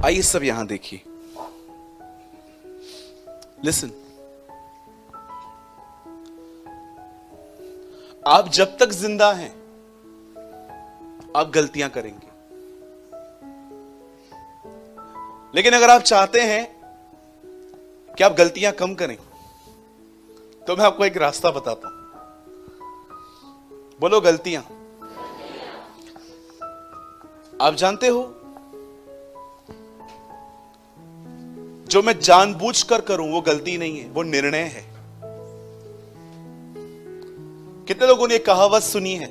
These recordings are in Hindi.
आइए सब यहां देखिए, लिसन। आप जब तक जिंदा हैं आप गलतियां करेंगे, लेकिन अगर आप चाहते हैं कि आप गलतियां कम करें तो मैं आपको एक रास्ता बताता हूं। बोलो गलतियां। आप जानते हो, जो मैं जानबूझकर करूं वो गलती नहीं है, वो निर्णय है। कितने लोगों ने एक कहावत सुनी है,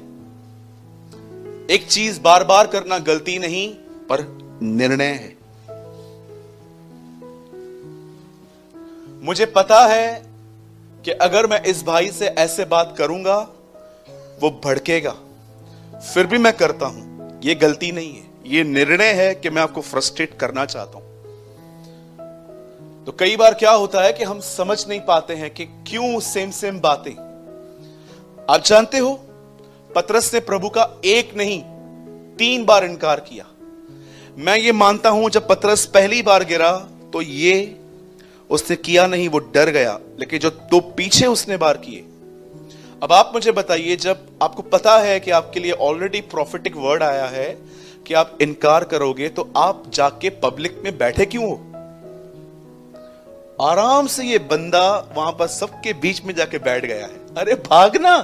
एक चीज बार बार करना गलती नहीं पर निर्णय है। मुझे पता है कि अगर मैं इस भाई से ऐसे बात करूंगा वो भड़केगा, फिर भी मैं करता हूं। ये गलती नहीं है, ये निर्णय है कि मैं आपको फ्रस्ट्रेट करना चाहता हूं। तो कई बार क्या होता है कि हम समझ नहीं पाते हैं कि क्यों सेम सेम बातें। आप जानते हो, पतरस ने प्रभु का एक नहीं 3 बार इनकार किया। मैं ये मानता हूं जब पतरस पहली बार गिरा तो ये उसने किया नहीं, वो डर गया, लेकिन जो 2 पीछे उसने बार किए। अब आप मुझे बताइए, जब आपको पता है कि आपके लिए ऑलरेडी प्रॉफिटिक वर्ड आया है कि आप इनकार करोगे, तो आप जाके पब्लिक में बैठे क्यों हो? आराम से ये बंदा वहां पर सबके बीच में जाके बैठ गया है। अरे भागना।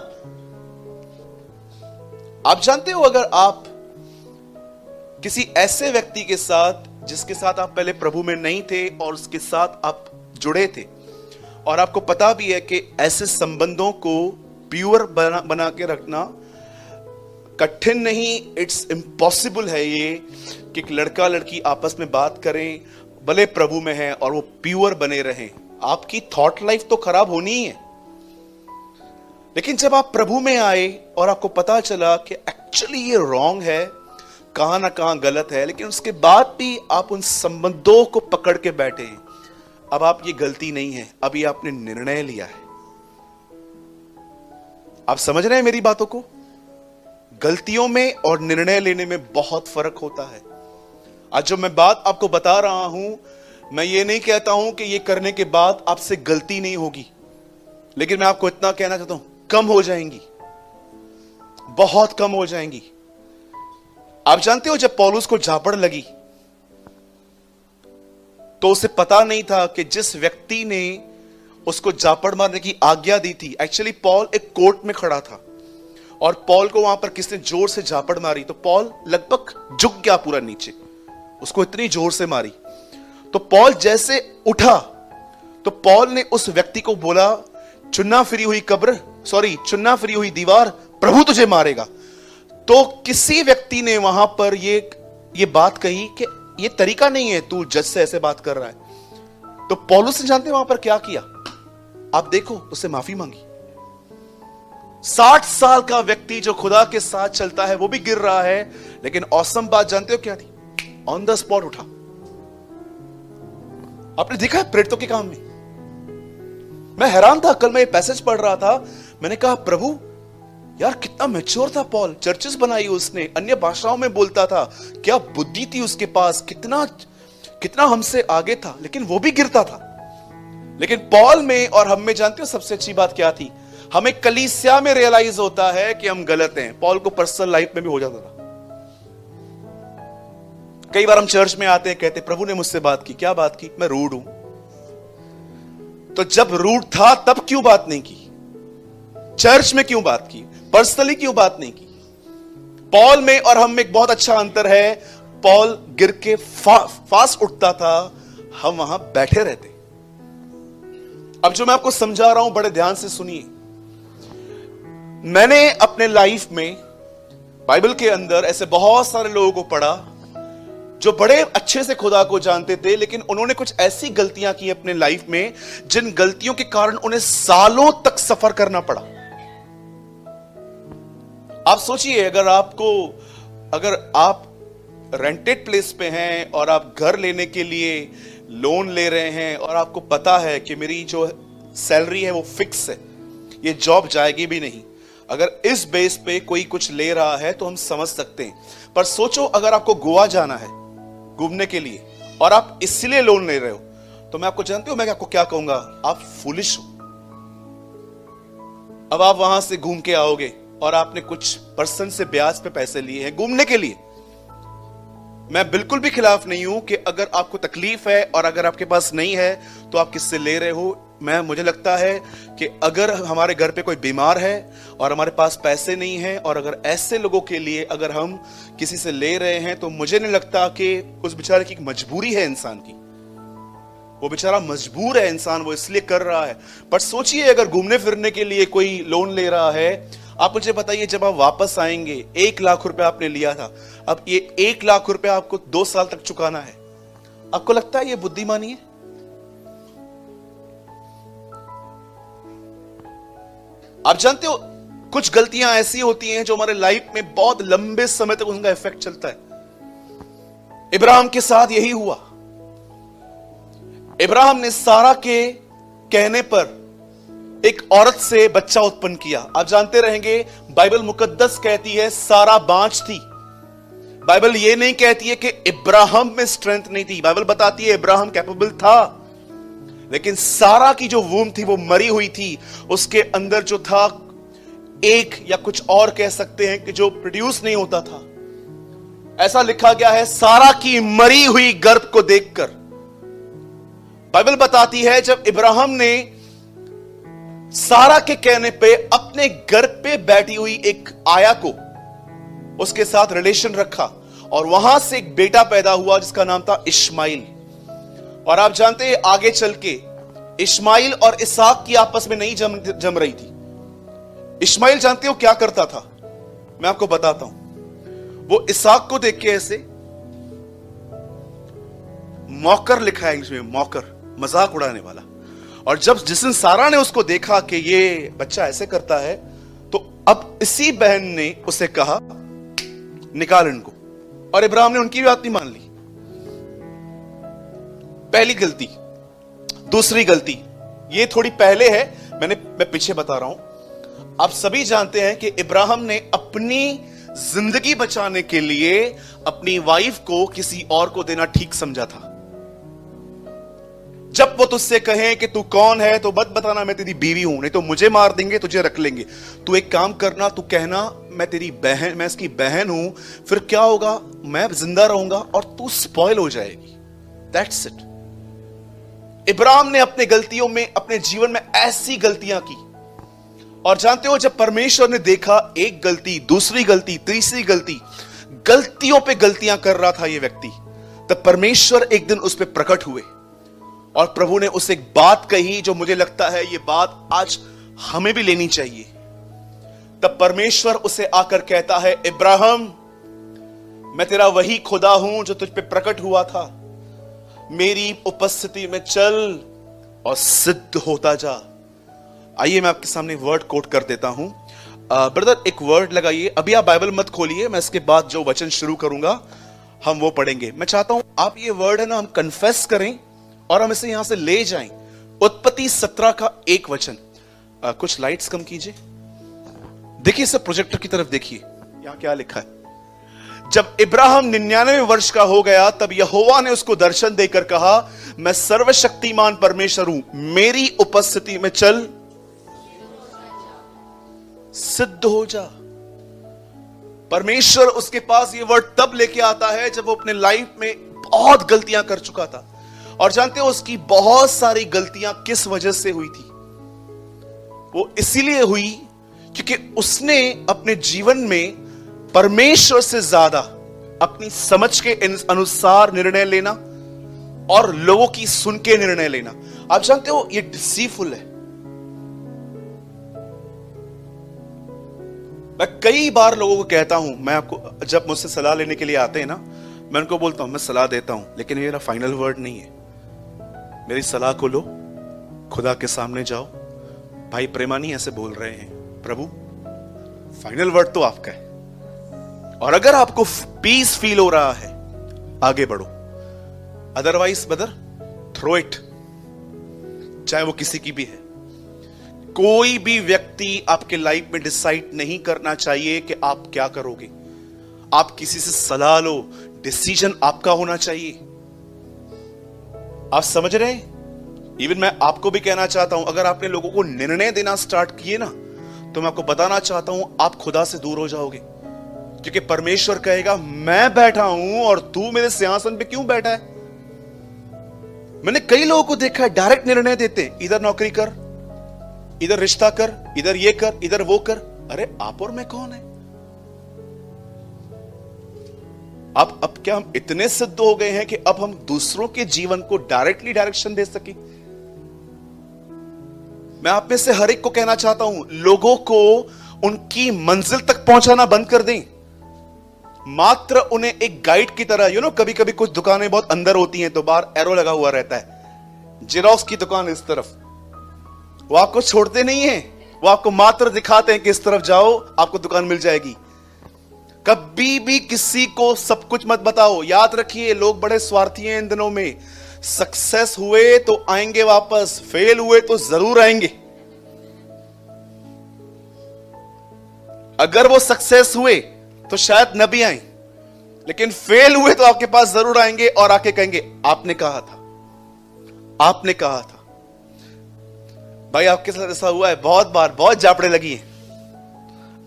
आप जानते हो, अगर आप किसी ऐसे व्यक्ति के साथ जिसके साथ आप पहले प्रभु में नहीं थे और उसके साथ आप जुड़े थे, और आपको पता भी है कि ऐसे संबंधों को प्योर बना के रखना कठिन नहीं, इट्स इम्पॉसिबल है ये कि एक लड़का लड़की आपस में बात करें, भले प्रभु में है, और वो प्योर बने रहें। आपकी थॉट लाइफ तो खराब होनी ही है। लेकिन जब आप प्रभु में आए और आपको पता चला कि एक्चुअली ये रॉन्ग है, कहां ना कहां गलत है, लेकिन उसके बाद भी आप उन संबंधों को पकड़ के बैठे हैं, अब आप ये गलती नहीं है, अभी आपने निर्णय लिया है। आप समझ रहे हैं मेरी बातों को? गलतियों में और निर्णय लेने में बहुत फर्क होता है। आज जो मैं बात आपको बता रहा हूं, मैं ये नहीं कहता हूं कि ये करने के बाद आपसे गलती नहीं होगी, लेकिन मैं आपको इतना कहना चाहता हूं, कम हो जाएंगी, बहुत कम हो जाएंगी। आप जानते हो, जब पौलुस को झापड़ लगी तो उसे पता नहीं था कि जिस व्यक्ति ने उसको झापड़ मारने की आज्ञा दी थी, एक्चुअली पॉल एक कोर्ट में खड़ा था और पॉल को वहां पर किसने जोर से झापड़ मारी तो पॉल लगभग झुक गया पूरा नीचे, उसको इतनी जोर से मारी। तो पॉल जैसे उठा तो पॉल ने उस व्यक्ति को बोला, चुन्ना फिरी हुई दीवार, प्रभु तुझे मारेगा। तो किसी व्यक्ति ने वहां पर ये बात कही कि ये तरीका नहीं है, तू जज से ऐसे बात कर रहा है। तो पौलुस ने जानते वहां पर क्या किया? आप देखो, उससे माफी मांगी। 60 साल का व्यक्ति जो खुदा के साथ चलता है वो भी गिर रहा है, लेकिन औसम बात जानते हो क्या थी? ऑन द स्पॉट उठा। आपने देखा है प्रेरितों के काम में? मैं हैरान था, कल मैं ये पैसेज पढ़ रहा था, मैंने कहा प्रभु यार कितना मैच्योर था पॉल, चर्चेस बनाई उसने, अन्य भाषाओं में बोलता था, क्या बुद्धि थी उसके पास, कितना हमसे आगे था, लेकिन वो भी गिरता था। लेकिन पॉल में और हम में जानते हो सबसे अच्छी बात क्या थी? हमें कलीसिया में रियलाइज होता है कि हम गलत हैं। पॉल को पर्सनल लाइफ में भी हो जाता था। कई बार हम चर्च में आते हैं, कहते प्रभु ने मुझसे बात की। क्या बात की? मैं रूड हूं। तो जब रूड था तब क्यों बात नहीं की? चर्च में क्यों बात की? पर्सनली क्यों बात नहीं की? पॉल में और हम में एक बहुत अच्छा अंतर है। पॉल गिर के फास्ट उठता था, हम वहां बैठे रहते। अब जो मैं आपको समझा रहा हूं बड़े ध्यान से सुनिए। मैंने अपने लाइफ में बाइबल के अंदर ऐसे बहुत सारे लोगों को पढ़ा जो बड़े अच्छे से खुदा को जानते थे, लेकिन उन्होंने कुछ ऐसी गलतियां की अपने लाइफ में जिन गलतियों के कारण उन्हें सालों तक सफर करना पड़ा। आप सोचिए, अगर आप रेंटेड प्लेस पे हैं और आप घर लेने के लिए लोन ले रहे हैं और आपको पता है कि मेरी जो सैलरी है वो फिक्स है, ये जॉब जाएगी भी नहीं, अगर इस बेस पे कोई कुछ ले रहा है तो हम समझ सकते हैं। पर सोचो अगर आपको गोवा जाना है घूमने के लिए और आप इसलिए लोन ले रहे हो, तो मैं आपको जानते हो मैं आपको क्या कहूंगा, आप फुलिश हो। अब आप वहां से घूम के आओगे और आपने कुछ पर्सन से ब्याज पे पैसे लिए हैं घूमने के लिए। मैं बिल्कुल भी खिलाफ नहीं हूं कि अगर आपको तकलीफ है और अगर आपके पास नहीं है तो आप किससे ले रहे हो। मुझे लगता है कि अगर हमारे घर पे कोई बीमार है और हमारे पास पैसे नहीं है और अगर ऐसे लोगों के लिए अगर हम किसी से ले रहे हैं, तो मुझे नहीं लगता कि उस बेचारे की मजबूरी है इंसान की। वो बेचारा मजबूर है इंसान, वो इसलिए कर रहा है। पर सोचिए अगर घूमने फिरने के लिए कोई लोन ले रहा है, आप मुझे बताइए जब आप वापस आएंगे 1 लाख रुपए आपने लिया था, अब ये 1 लाख रुपए आपको 2 साल तक चुकाना है। आपको लगता है ये बुद्धिमानी है? आप जानते हो कुछ गलतियां ऐसी होती हैं जो हमारे लाइफ में बहुत लंबे समय तक उनका इफेक्ट चलता है। इब्राहिम के साथ यही हुआ। इब्राहिम ने सारा के कहने पर एक औरत से बच्चा उत्पन्न किया। आप जानते रहेंगे बाइबल मुकद्दस कहती है सारा बांझ थी। बाइबल ये नहीं कहती है कि इब्राहिम में स्ट्रेंथ नहीं थी। बाइबल बताती है इब्राहिम कैपेबल था, लेकिन सारा की जो वूम थी वो मरी हुई थी। उसके अंदर जो था एक या कुछ और कह सकते हैं कि जो प्रोड्यूस नहीं होता था। ऐसा लिखा गया है सारा की मरी हुई गर्भ को देखकर। बाइबल बताती है जब इब्राहिम ने सारा के कहने पे अपने गर्भ पे बैठी हुई एक आया को उसके साथ रिलेशन रखा और वहां से एक बेटा पैदा हुआ जिसका नाम था इश्माइल। और आप जानते हैं आगे चल के इश्माइल और इसहाक की आपस में नहीं जम रही थी। इश्माइल जानते हो क्या करता था? मैं आपको बताता हूं। वो इसहाक को देख के ऐसे, मौकर लिखा है इंग्लिश में, मौकर, मजाक उड़ाने वाला। और जब जिस दिन सारा ने उसको देखा कि ये बच्चा ऐसे करता है, तो अब इसी बहन ने उसे कहा निकाल इनको, और इब्राहिम ने उनकी बात नहीं मान ली। पहली गलती। दूसरी गलती ये थोड़ी पहले है, मैं पीछे बता रहा हूं। आप सभी जानते हैं कि इब्राहिम ने अपनी जिंदगी बचाने के लिए अपनी वाइफ को किसी और को देना ठीक समझा था। जब वो तुझसे कहें कि तू कौन है तो मत बताना मैं तेरी बीवी हूं, नहीं तो मुझे मार देंगे, तुझे रख लेंगे। तू एक काम करना, तू कहना मैं तेरी बहन, मैं इसकी बहन हूं। फिर क्या होगा, मैं जिंदा रहूंगा और तू स्पॉइल हो जाएगी। That's it. इब्राहिम ने अपने गलतियों में, अपने जीवन में ऐसी गलतियां की। और जानते हो जब परमेश्वर ने देखा एक गलती, दूसरी गलती, तीसरी गलती, गलतियों पे गलतियां कर रहा था ये व्यक्ति, तब परमेश्वर एक दिन उस पर प्रकट हुए और प्रभु ने उसे एक बात कही जो मुझे लगता है ये बात आज हमें भी लेनी चाहिए। तब परमेश्वर उसे आकर कहता है, इब्राहिम मैं तेरा वही खुदा हूं जो तुझ पे प्रकट हुआ था। मेरी उपस्थिति में चल और सिद्ध होता जा। आइए मैं आपके सामने वर्ड कोट कर देता हूं। ब्रदर एक वर्ड लगाइए। अभी आप बाइबल मत खोलिए, मैं इसके बाद जो वचन शुरू करूंगा हम वो पढ़ेंगे। मैं चाहता हूं आप ये वर्ड है ना हम कन्फेस करें और हम इसे यहां से ले जाएं। उत्पत्ति 17 का 1 वचन। कुछ लाइट्स कम कीजिए। देखिए इसे प्रोजेक्टर की तरफ देखिए, यहां क्या लिखा है। जब इब्राहिम 99 वर्ष का हो गया तब यहोवा ने उसको दर्शन देकर कहा, मैं सर्वशक्तिमान परमेश्वर हूं, मेरी उपस्थिति में चल सिद्ध हो जा। परमेश्वर उसके पास ये वर्ड तब लेके आता है जब वो अपने लाइफ में बहुत गलतियां कर चुका था। और जानते हो उसकी बहुत सारी गलतियां किस वजह से हुई थी? वो इसीलिए हुई क्योंकि उसने अपने जीवन में परमेश्वर से ज्यादा अपनी समझ के अनुसार निर्णय लेना और लोगों की सुन के निर्णय लेना। आप जानते हो ये डिसीवफुल है। मैं कई बार लोगों को कहता हूं, मैं आपको जब मुझसे सलाह लेने के लिए आते हैं ना, मैं उनको बोलता हूं मैं सलाह देता हूं लेकिन मेरा फाइनल वर्ड नहीं है। मेरी सलाह को लो, खुदा के सामने जाओ, भाई प्रेमानी ऐसे बोल रहे हैं, प्रभु फाइनल वर्ड तो आपका है। और अगर आपको पीस फील हो रहा है आगे बढ़ो, अदरवाइज ब्रदर थ्रो इट, चाहे वो किसी की भी है। कोई भी व्यक्ति आपके लाइफ में डिसाइड नहीं करना चाहिए कि आप क्या करोगे। आप किसी से सलाह लो, डिसीजन आपका होना चाहिए। आप समझ रहे हैं? इवन मैं आपको भी कहना चाहता हूं, अगर आपने लोगों को निर्णय देना स्टार्ट किए ना, तो मैं आपको बताना चाहता हूं आप खुदा से दूर हो जाओगे। क्योंकि परमेश्वर कहेगा मैं बैठा हूं और तू मेरे सिंहासन पे क्यों बैठा है। मैंने कई लोगों को देखा है डायरेक्ट निर्णय देते, इधर नौकरी कर, इधर रिश्ता कर, इधर ये कर, इधर वो कर। अरे आप और मैं कौन है? अब क्या हम इतने सिद्ध हो गए हैं कि अब हम दूसरों के जीवन को डायरेक्टली डायरेक्शन दे सके? मैं आप में से हर एक को कहना चाहता हूं, लोगों को उनकी मंजिल तक पहुंचाना बंद कर दें। मात्र उन्हें एक गाइड की तरह, कभी कभी कुछ दुकानें बहुत अंदर होती हैं तो बाहर एरो लगा हुआ रहता है, जेरोक्स की दुकान इस तरफ, वो आपको छोड़ते नहीं है, वो आपको मात्र दिखाते हैं कि इस तरफ जाओ आपको दुकान मिल जाएगी। कभी भी किसी को सब कुछ मत बताओ। याद रखिए, लोग बड़े स्वार्थी हैं इन दिनों में। सक्सेस हुए तो आएंगे वापस, फेल हुए तो जरूर आएंगे। अगर वो सक्सेस हुए तो शायद न भी आए, लेकिन फेल हुए तो आपके पास जरूर आएंगे और आके कहेंगे आपने कहा था, आपने कहा था। भाई आपके साथ ऐसा हुआ है बहुत बार, बहुत जापड़े लगी है।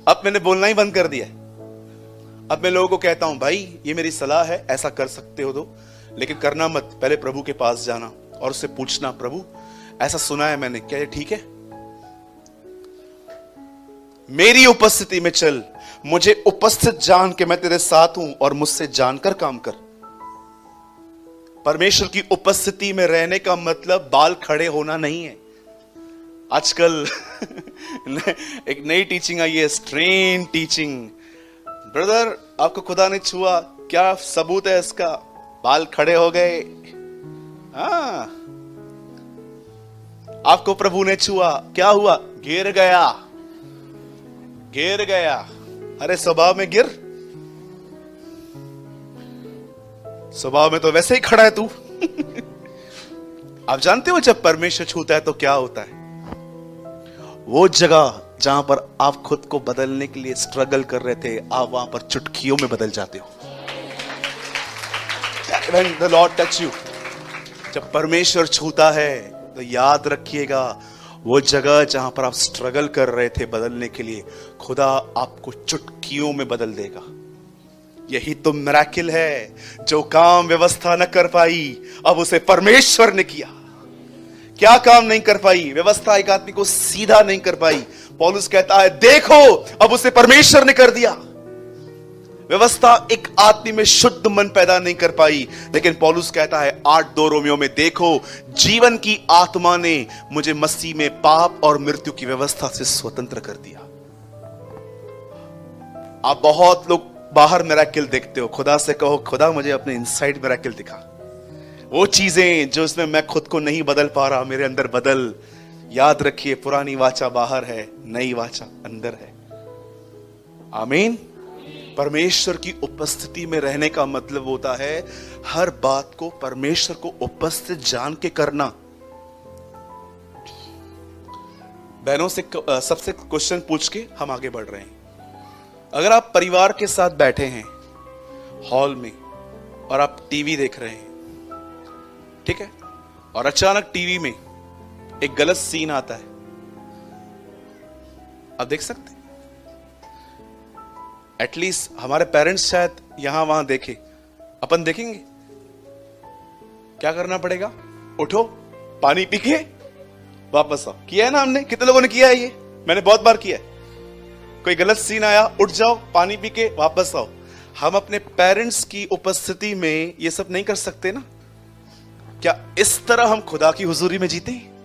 अब मैंने बोलना ही बंद कर दिया है। अब मैं लोगों को कहता हूं भाई ये मेरी सलाह है, ऐसा कर सकते हो तो, लेकिन करना मत। पहले प्रभु के पास जाना और उससे पूछना, प्रभु ऐसा सुना है मैंने, क्या ये ठीक है? मेरी उपस्थिति में चल, मुझे उपस्थित जान के मैं तेरे साथ हूं और मुझसे जानकर काम कर। परमेश्वर की उपस्थिति में रहने का मतलब बाल खड़े होना नहीं है। आजकल एक नई टीचिंग आई है, स्ट्रेन टीचिंग। ब्रदर आपको खुदा ने छुआ, क्या सबूत है इसका? बाल खड़े हो गए। हाँ, आपको प्रभु ने छुआ, क्या हुआ? गिर गया, गिर गया। अरे स्वभाव में गिर, स्वभाव में तो वैसे ही खड़ा है तू। आप जानते हो जब परमेश्वर छूता है तो क्या होता है? वो जगह जहां पर आप खुद को बदलने के लिए स्ट्रगल कर रहे थे, आप वहां पर चुटकियों में बदल जाते हो। When the Lord touch you, जब परमेश्वर छूता है तो याद रखिएगा, वो जगह जहां पर आप स्ट्रगल कर रहे थे बदलने के लिए, खुदा आपको चुटकियों में बदल देगा। यही तो मिरेकल है। जो काम व्यवस्था न कर पाई, अब उसे परमेश्वर ने किया। क्या काम नहीं कर पाई? व्यवस्था एक आदमी को सीधा नहीं कर पाई। पौलुस कहता है देखो, अब उसे परमेश्वर ने कर दिया। व्यवस्था एक आदमी में शुद्ध मन पैदा नहीं कर पाई, लेकिन पौलुस कहता है 8:2 रोमियो में, देखो जीवन की आत्मा ने मुझे मसीह में पाप और मृत्यु की व्यवस्था से स्वतंत्र कर दिया। आप बहुत लोग बाहर मिरेकल देखते हो, खुदा से कहो खुदा मुझे अपने इनसाइड मिरेकल दिखा। वो चीजें जो इसमें मैं खुद को नहीं बदल पा रहा, मेरे अंदर बदल। याद रखिए, पुरानी वाचा बाहर है, नई वाचा अंदर है। आमीन। परमेश्वर की उपस्थिति में रहने का मतलब होता है हर बात को परमेश्वर को उपस्थित जान के करना। बहनों से सबसे क्वेश्चन पूछ के हम आगे बढ़ रहे हैं। अगर आप परिवार के साथ बैठे हैं हॉल में और आप टीवी देख रहे हैं, ठीक है, और अचानक टीवी में एक गलत सीन आता है, आप देख सकते हैं? एटलीस्ट हमारे पेरेंट्स शायद यहां वहां देखे, अपन देखेंगे? क्या करना पड़ेगा? उठो, पानी पी के वापस आओ। किया है ना हमने? कितने लोगों ने किया है ये? मैंने बहुत बार किया है। कोई गलत सीन आया, उठ जाओ, पानी पी के वापस आओ। हम अपने पेरेंट्स की उपस्थिति में ये सब नहीं कर सकते ना? क्या इस तरह हम खुदा की हुजूरी में जीते हैं?